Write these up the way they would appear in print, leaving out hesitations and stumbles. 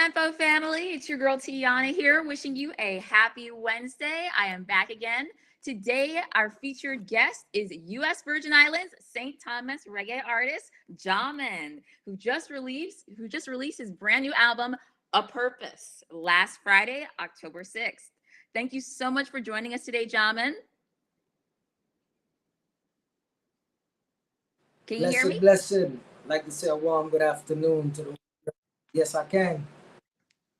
Tempo family? It's your girl Tiana here, wishing you a happy Wednesday. I am back again. Today, our featured guest is U.S. Virgin Islands St. Thomas reggae artist Jahman, who just released his brand new album, A Purpose, last Friday, October 6th. Thank you so much for joining us today, Jahman. Can you hear me? Blessing. I'd like to say a warm good afternoon to the. Yes, I can.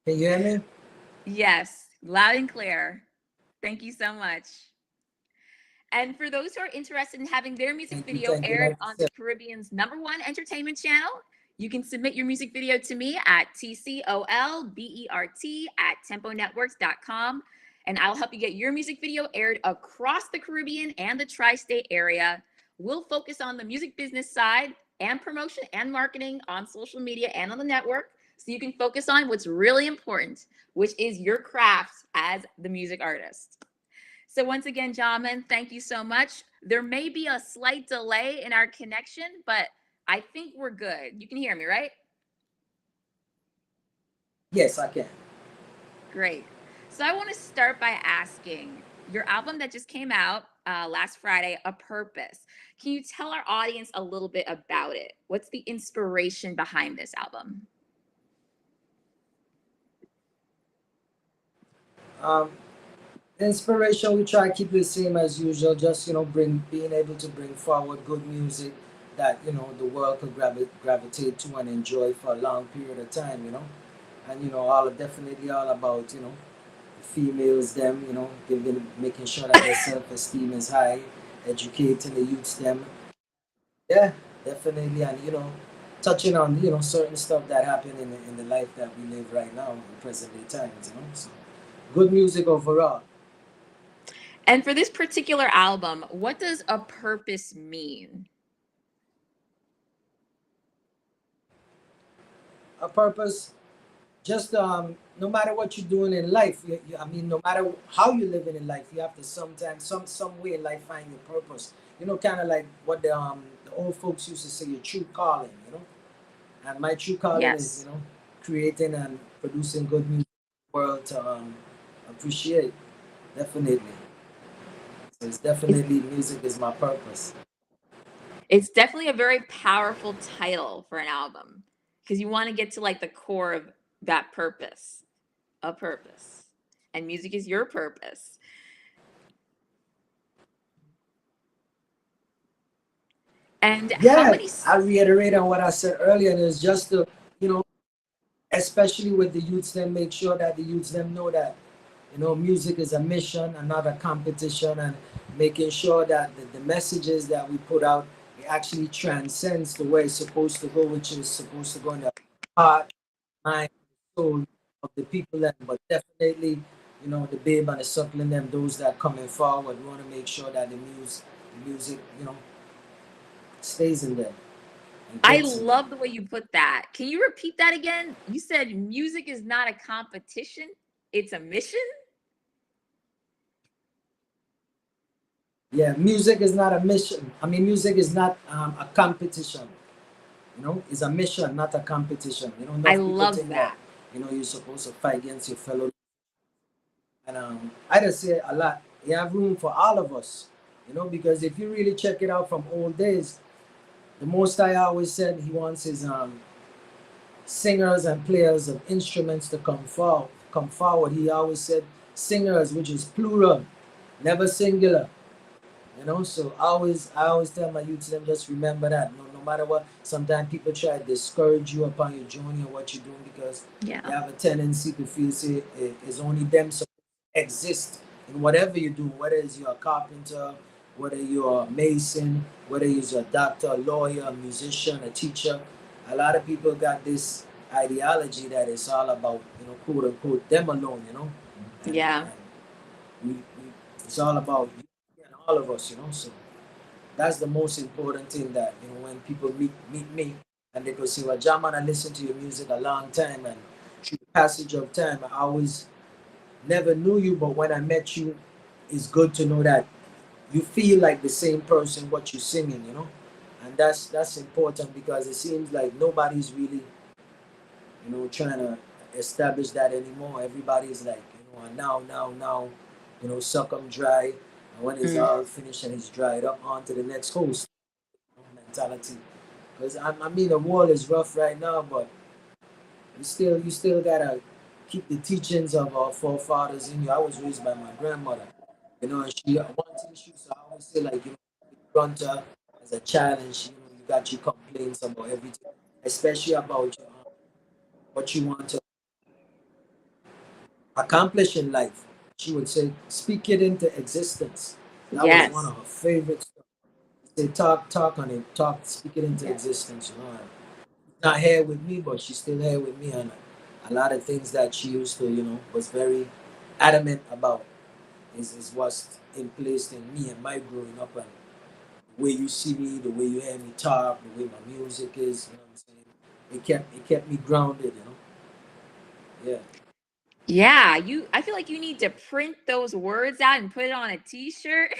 Can you hear me? Yes, loud and clear. Thank you so much. And for those who are interested in having their music Thank you. video Thank you. aired Like on I the said, Caribbean's #1 entertainment channel, you can submit your music video to me at tcolbert@temponetworks.com. And I'll help you get your music video aired across the Caribbean and the tri-state area. We'll focus on the music business side and promotion and marketing on social media and on the network, so you can focus on what's really important, which is your craft as the music artist. So once again, Jahman, thank you so much. There may be a slight delay in our connection, but I think we're good. You can hear me, right? yes, I can. Great. So I want to start by asking, your album that just came out last Friday, A Purpose. Can you tell our audience a little bit about it? What's the inspiration behind this album? Um, Inspiration, we try to keep it the same as usual. Just being able to bring forward good music that the world could gravitate to and enjoy for a long period of time. And definitely all about females them, making sure that their self-esteem is high, educating the youths them. Yeah, definitely, and touching on certain stuff that happen in the life that we live right now in present day times. So good music overall. And for this particular album, what does A Purpose mean? A purpose, just no matter what you're doing in life, no matter how you're living in life, you have to sometimes some way in life find your purpose. Kind of like what the old folks used to say, your true calling. And my true calling is Yes. creating and producing good music for the world to appreciate. Definitely. So it's It's, definitely music is my purpose. it's definitely a very powerful title for an album because you want to get to like the core of that purpose, a purpose. And music is your purpose. And how Yeah, many I reiterate on what I said earlier, and it's just to, you know, especially with the youths, then make sure that the youths them know that, music is a mission and not a competition, and making sure that the messages that we put out, it actually transcends the way it's supposed to go, which is supposed to go in the heart, mind, soul of the people, and but definitely, the babe and the suckling them, those that coming forward, we want to make sure that the music, stays in there and I gets in there. love the way you put that. Can you repeat that again? You said music is not a competition, it's a mission? Yeah, music is not a mission. I mean, music is not a competition. It's a mission, not a competition. I Enough people love think that, that. you're supposed to fight against your fellow. And I just say a lot. You have room for all of us, because if you really check it out from old days, the most I always said he wants his singers and players of instruments to come forward. He always said singers, which is plural, never singular. So I always tell my youth them, just remember that no matter what, sometimes people try to discourage you upon your journey and what you're doing, because they Yeah. have a tendency to feel say it's only them supposed to exist in whatever you do, whether it's you're a carpenter, whether you're a mason, whether you're a doctor, a lawyer, a musician, a teacher. A lot of people got this ideology that it's all about, quote unquote, them alone, Yeah. and it's all about you and all of us, So that's the most important thing, that when people meet me and they go say, "Well, Jahman, I listened to your music a long time, and through the passage of time, I always never knew you, but when I met you, it's good to know that you feel like the same person what you're singing." And that's important, because it seems like nobody's really trying to establish that anymore. Everybody's like, now, suck 'em dry. And when it's Mm. all finished and it's dried up, on to the next host, mentality. Because I mean, the world is rough right now, but you still gotta keep the teachings of our forefathers in you. I was raised by my grandmother, and she one thing she used to always say, like, run to her as a child, and you got your complaints about everything, especially about what you want to accomplish in life. She would say, speak it into existence. That was one Yes. of her favorites. Say, talk on it, speak it into Yeah. existence. Not here with me, but she's still here with me, and a lot of things that she used to, was very adamant about is what's in place in me and my growing up, and the way you see me, the way you hear me talk, the way my music is. You know what I'm saying? It kept me grounded. Yeah. Yeah, I feel like you need to print those words out and put it on a t-shirt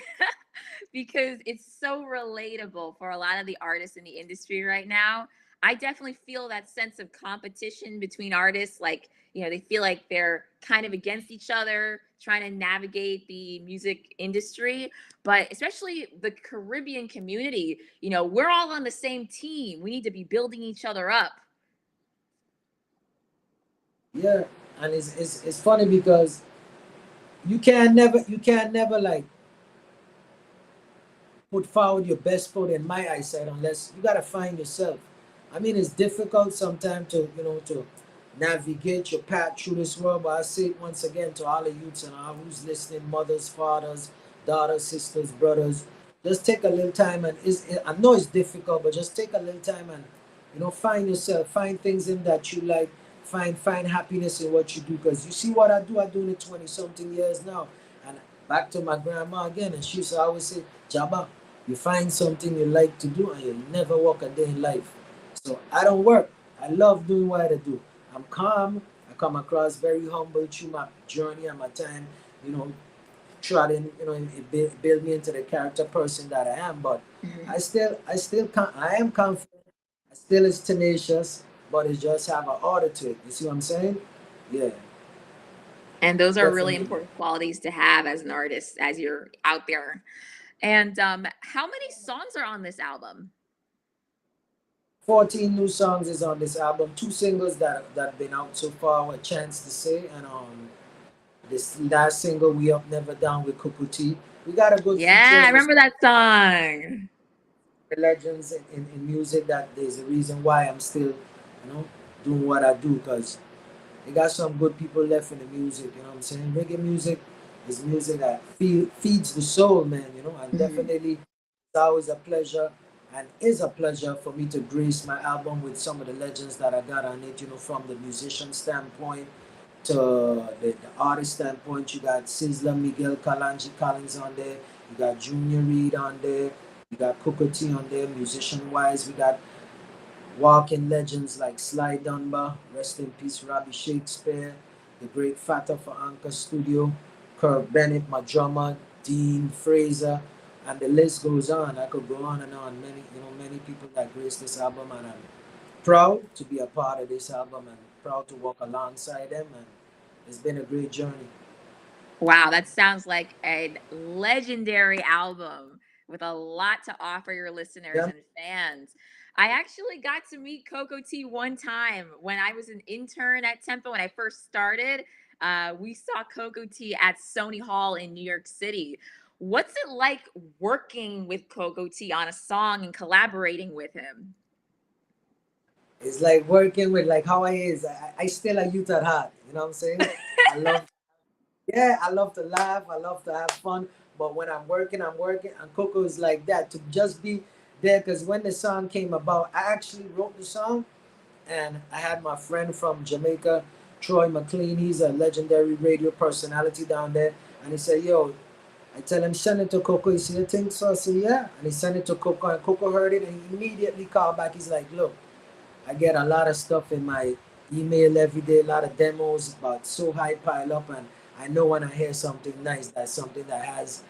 because it's so relatable for a lot of the artists in the industry right now. I definitely feel that sense of competition between artists. Like, they feel like they're kind of against each other, trying to navigate the music industry. But especially the Caribbean community, we're all on the same team. We need to be building each other up. Yeah, and it's funny because you can never like put forward your best foot in my eyesight unless you gotta find yourself. I mean, it's difficult sometimes to navigate your path through this world. But I say it once again to all the youths and all who's listening, mothers, fathers, daughters, sisters, brothers. Just take a little time, and I know it's difficult, but just take a little time and find yourself, find things in that you like, find happiness in what you do. Because you see what I do, I do it 20 something years now, and back to my grandma again, and she used to always say, Jabba, you find something you like to do and you never work a day in life. So I don't work. I love doing what I do. I'm calm. I come across very humble through my journey and my time, you know, trying, it build me into the character person that I am. But Mhm. I am confident. I still is tenacious, but it just have an order to it. You see what I'm saying? Yeah, And those are really definitely. important qualities to have as an artist as you're out there. And how many songs are on this album? 14 new songs is on this album. Two singles that been out so far, A Chance to Say, and this last single, We Up Never Down with Kuku T. We got a good Yeah, I features with remember that song. the legends in music. That there's a reason why I'm still, doing what I do, because they got some good people left in the music. You know what I'm saying? Reggae music is music that feeds the soul, man. And Mhm. definitely it's always a pleasure and is a pleasure for me to grace my album with some of the legends that I got on it. From the musician standpoint to the artist standpoint. You got Sizzler, Miguel Kalanji Collins on there. You got Junior Reed on there. You got Cooker T on there. Musician wise, we got walking legends like Sly Dunbar, rest in peace, Robbie Shakespeare, the great Fata for Anchor Studio, Kirk Bennett, my drummer, Dean Fraser, and the list goes on. I could go on and on. Many people that grace this album, and I'm proud to be a part of this album and proud to walk alongside them. And it's been a great journey. Wow, that sounds like a legendary album with a lot to offer your listeners Yeah, and fans. I actually got to meet Coco T one time when I was an intern at Tempo when I first started. We saw Coco T at Sony Hall in New York City. What's it like working with Coco T on a song and collaborating with him? it's like working with like how I is. I still a youth at heart. You know what I'm saying? I love Yeah, I love to laugh. I love to have fun. But when I'm working, I'm working. And Coco is like that to just be there. Because when the song came about, I actually wrote the song, and I had my friend from Jamaica, Troy McLean. He's a legendary radio personality down there. And he said, Yo, I tell him, send it to Coco. He said, You think so? I said, Yeah. And he sent it to Coco, and Coco heard it, and he immediately called back. He's like, Look, I get a lot of stuff in my email every day, a lot of demos, but so high pile up, and I know when I hear something nice, that's something that has,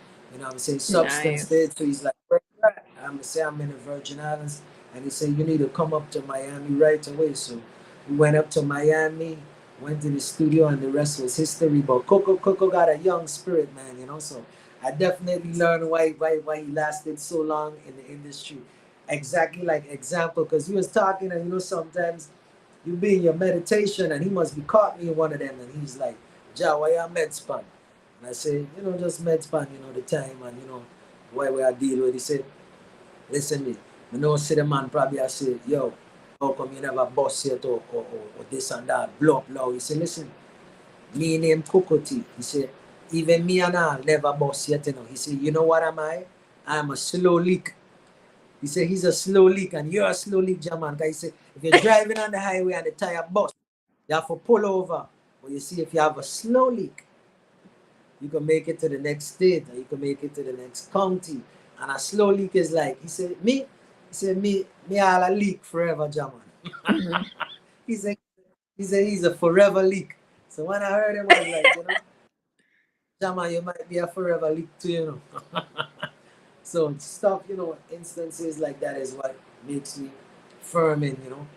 I'm saying, substance there. Nice. So he's like, where you at? I'm gonna say I'm in the Virgin Islands, and he said you need to come up to Miami right away. So we went up to Miami. went to the studio, and the rest was history. But Coco got a young spirit, man, you know. So I definitely learned why he lasted so long in the industry. Exactly like example, because he was talking, and you know, sometimes you be in your meditation, and he must be caught me in one of them, and he's like, "Ja, why you med span?" And I say, you know, just med span, you know, the time, and you know, why we are deal with. He said, "Listen me, I know see the man probably I say, yo, how come you never bust yet or this and that, blow up loud." He said, "Listen, me name Kokoti." He said, "Even me and I never bust yet, you know." He said, "You know what am I? I'm a slow leak." He said, "He's a slow leak and you're a slow leak, Jahman." He said, "If you're driving on the highway and the tire bust, you have to pull over. But you see, if you have a slow leak, you can make it to the next state or you can make it to the next county." And a slow leak is like, he said, me all a leak forever, Jahman." Mhm. he said, he's a forever leak. So when I heard him, I was like, you know, Jahman, you might be a forever leak too, you know. So stuff, you know, instances like that is what makes me firm in, you know,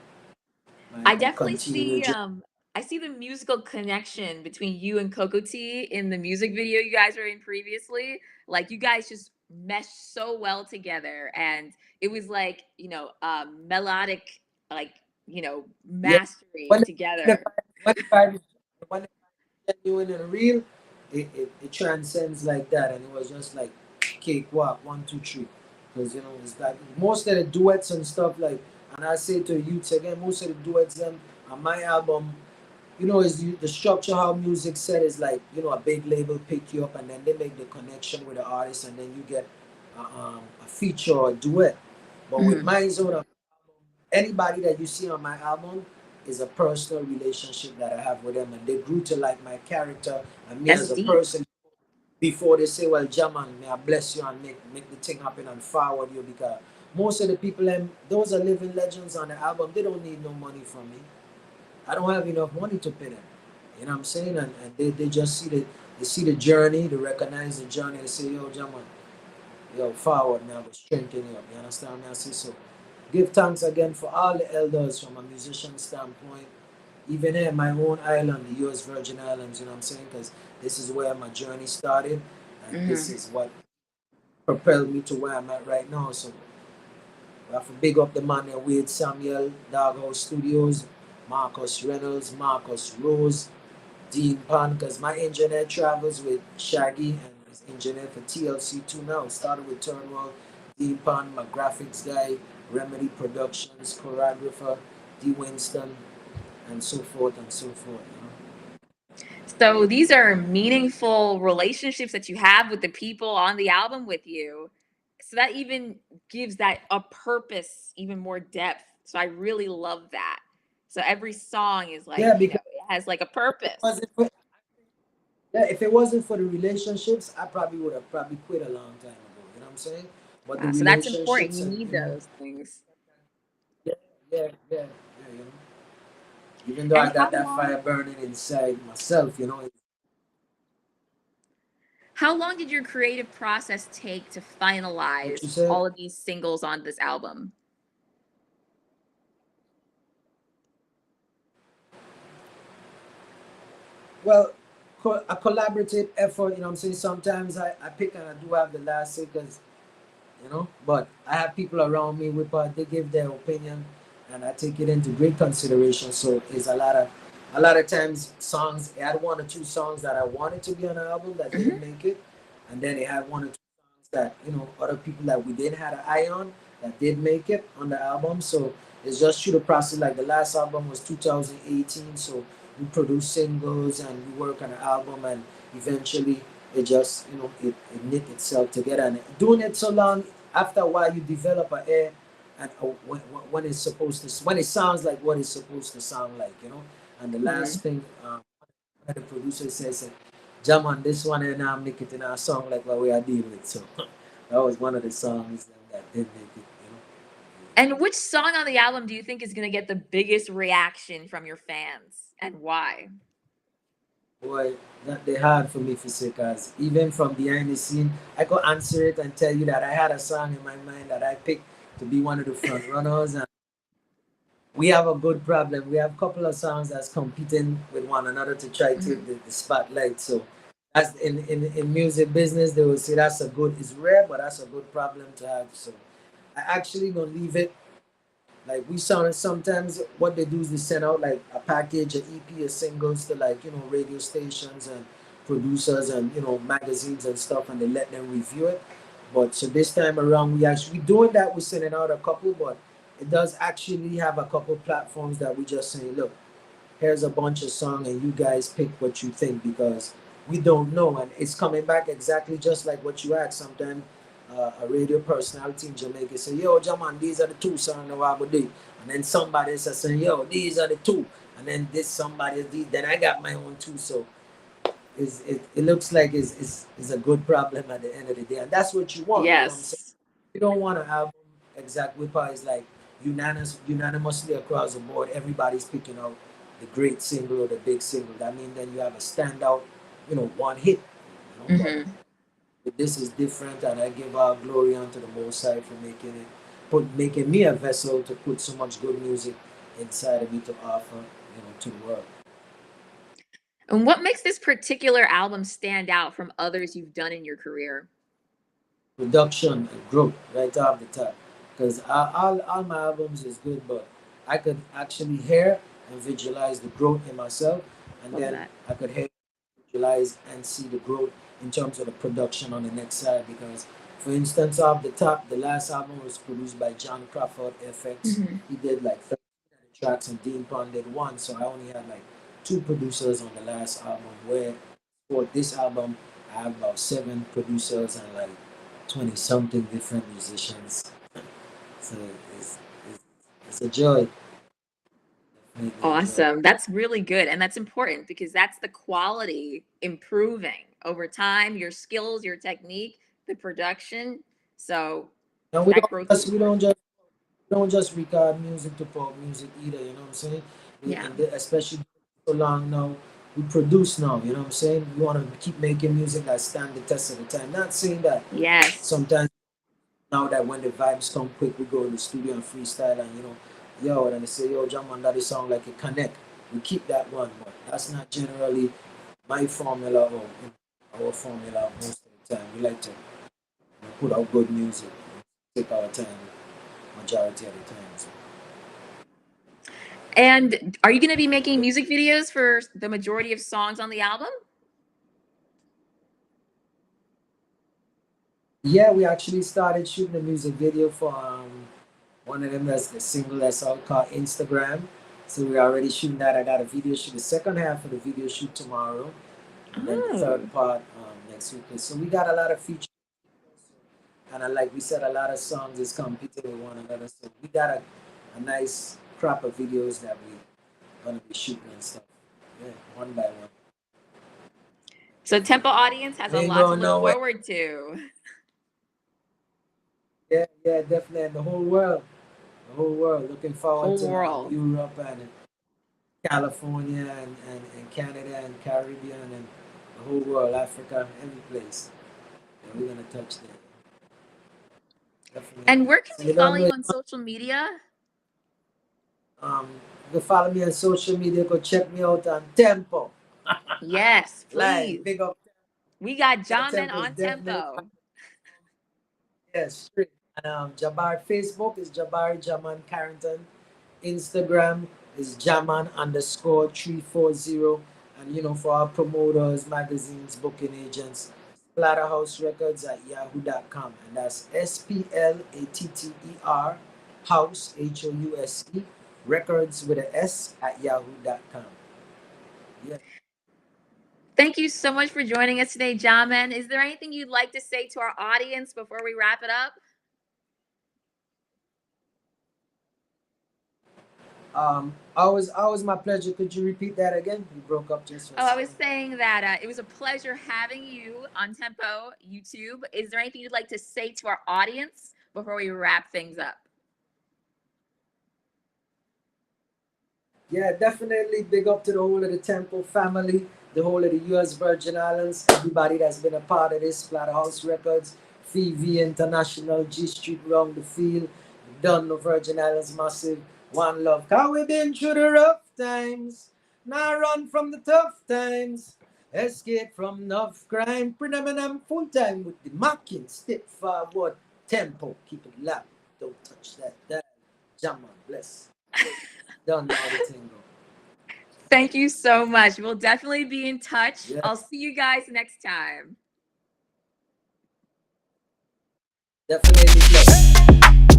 I my definitely continual see journey. I see the musical connection between you and Coco T in the music video you guys were in previously. Like you guys just meshed so well together and it was like, melodic like, Yeah. mastery When the together. when the vibe is when the vibe is genuine and real, it transcends like that, and it was just like cakewalk, 1, 2, 3. Because you know, it's that most of the duets and stuff like, and I say to youths again, most of the duets them on my album, you know, is the structure how music said is like, you know, a big label pick you up and then they make the connection with the artist and then you get a feature or a duet. But with Mhm. my zone, anybody that you see on my album is a personal relationship that I have with them, and they grew to like my character and me That's as a deep. person before they say, "Well, Jahman, may I bless you and make the thing happen and forward you," because most of the people, those are living legends on the album. They don't need no money from me. I don't have enough money to pay them. You know what I'm saying? And they just see the journey, they recognize the journey, they say, "Yo, Jahman, yo, forward now, go strengthen you up." You understand me? I say so. Give thanks again for all the elders from a musician standpoint. Even here, my own island, the US Virgin Islands, you know what I'm saying? Because this is where my journey started, and this Mhm. is what propelled me to where I'm at right now. So we have to big up the man there, Wade Samuel, Doghouse Studios, Marcus Reynolds, Marcus Rose, Dean Pan, because my engineer travels with Shaggy and is engineer for TLC2 now. Started with Turnwell, Dean Pan, my graphics guy, Remedy Productions, choreographer, D. Winston, and so forth and so forth. You know? So these are meaningful relationships that you have with the people on the album with you. So that even gives that a purpose, even more depth. So I really love that. So every song is like, Yeah, because it has like a it purpose. wasn't for, yeah, if it wasn't for the relationships, I probably would have probably quit a long time ago. You know what I'm saying? But the So that's important. relationships You and need you know, those things. yeah, yeah, you know. Even though I And got that fire burning inside myself, you know, how long did your creative process take to what you finalize said. all of these singles on this album? Well, a collaborative effort, you know what I'm saying? Sometimes I pick and I do have the last say because, you know, but I have people around me with they give their opinion and I take it into great consideration. So it's a lot of times songs, I had 1 or 2 songs that I wanted to be on an album that Mhm. didn't make it. And then it had 1 or 2 songs that, you know, other people that we did had an eye on that did make it on the album. So it's just through the process. Like the last album was 2018. So we produced singles and we work on an album and eventually it just, you know, it knit itself together. And doing it so long, after a while you develop a air and when it's supposed to, when it sounds like what it's supposed to sound like, you know. And the Mhm. last thing, one of the producers says, "Jahman, this one and I make it in our song like what we are dealing with." So that was one of the songs that did make it, you know. And which song on the album do you think is going to get the biggest reaction from your fans and why? Boy, that they hard for me to say because even from behind the scene, I could answer it and tell you that I had a song in my mind that I picked to be one of the front runners, and we have a good problem. We have a couple of songs that's competing with one another to try to Mhm. take the spotlight. So that's in music business, they will say that's a good, it's rare, but that's a good problem to have. So I actually gonna leave it. Like we sound sometimes what they do is they send out like a package, an EP, of singles to like radio stations and producers and magazines and stuff, and they let them review it. But so this time around, we actually doing that. We're sending out a couple, but it does actually have a couple platforms that we just say, look, here's a bunch of song and you guys pick what you think because we don't know and it's coming back exactly just like what you asked. Sometimes a radio personality in Jamaica say, yo, Jahman, these are the two songs that I would do. And then somebody says, saying, yo, these are the two. And then this somebody, then I got my own two. So it looks like it's a good problem at the end of the day. And that's what you want, you know what I'm saying? Yes. You don't want an album exact whipper is like unanimously across the board. Everybody's picking out the great single or the big single. That means then you have a standout, one hit. But Hmm. this is different, and I give our glory unto the Most High for making me a vessel to put so much good music inside of me to offer, to the world. And what makes this particular album stand out from others you've done in your career? Production and growth right off the top. Because all my albums is good, but I could actually hear and visualize the growth in myself, and Love then that. I could hear, visualize, and see the growth in terms of the production on the next side. Because, for instance, off the top, the last album was produced by John Crawford FX. Hmm. He did like 30 tracks, and Dean Pond did one. So I only had like two producers on the last album. Where for this album, I have about seven producers and like 20 something different musicians. So it's, it's, it's a joy. Definitely a joy. Awesome. That's really good. And that's important because that's the quality improving over time, your skills, your technique, the production. So And we that don't growth is just we don't important. just we don't just record music to pop music either, you know what I'm saying? Yeah. Especially so long now, we produce now, you know what I'm saying? We want to keep making music that stand the test of the time. Not saying that Yes. sometimes now that when the vibes come quick, we go in the studio and freestyle and yo, and they say, yo, Jahman, that is sound like a connect. We keep that one, but that's not generally my formula or our formula most of the time. We like to put out good music, take our time majority of the time. So. And are you going to be making music videos for the majority of songs on the album? Yeah, we actually started shooting a music video for one of them that's the single that's out called Instagram. So we're already shooting that. I got a video shoot, the second half of the video shoot tomorrow, and then the Oh, third part next week. So we got a lot of features, and like we said, a lot of songs is competing with one another. So we got a nice crop of videos that we gonna be shooting and stuff. Yeah, one by one. so Tempo audience has We a ain't lot to going look nowhere. forward to. Yeah, yeah, definitely. And the whole world. Looking forward Whole to world. Europe and California and Canada and Caribbean and the whole world, Africa, every place. Yeah, we're gonna touch there. And Definitely. where can So we you don't follow know you on social media? um go follow me on social media, go check me out on Tempo. Yes, Live. please. Big up. We got Yeah, Jahman Tempo is on definitely Tempo. yes, straight. And Jabari Facebook is Jabari Jaman Carrington. Instagram is Jaman underscore 340. And for our promoters, magazines, booking agents, Splatterhouse Records at yahoo.com. And that's SPLATTER House HOUSE Records with a S at yahoo.com. Yeah. Thank you so much for joining us today, Jahman. Is there anything you'd like to say to our audience before we wrap it up? Always my pleasure. Could you repeat that again? You broke up just for a Oh, I was second. saying that it was a pleasure having you on Tempo YouTube. Is there anything you'd like to say to our audience before we wrap things up? Yeah, definitely big up to the whole of the Temple family, the whole of the US Virgin Islands, everybody that's been a part of this, Splatterhouse Records, Phoebe International, G Street Round the Field, done the Virgin Islands Massive. One love, cause we been through the rough times. Now run from the tough times. Escape from enough crime. Predominant full time with the mocking. Step forward, tempo. Keep it loud. Don't touch that dial. Jahman, bless. Don't know how the thing go. Thank you so much. We'll definitely be in touch. Yes. I'll see you guys next time. Definitely bless.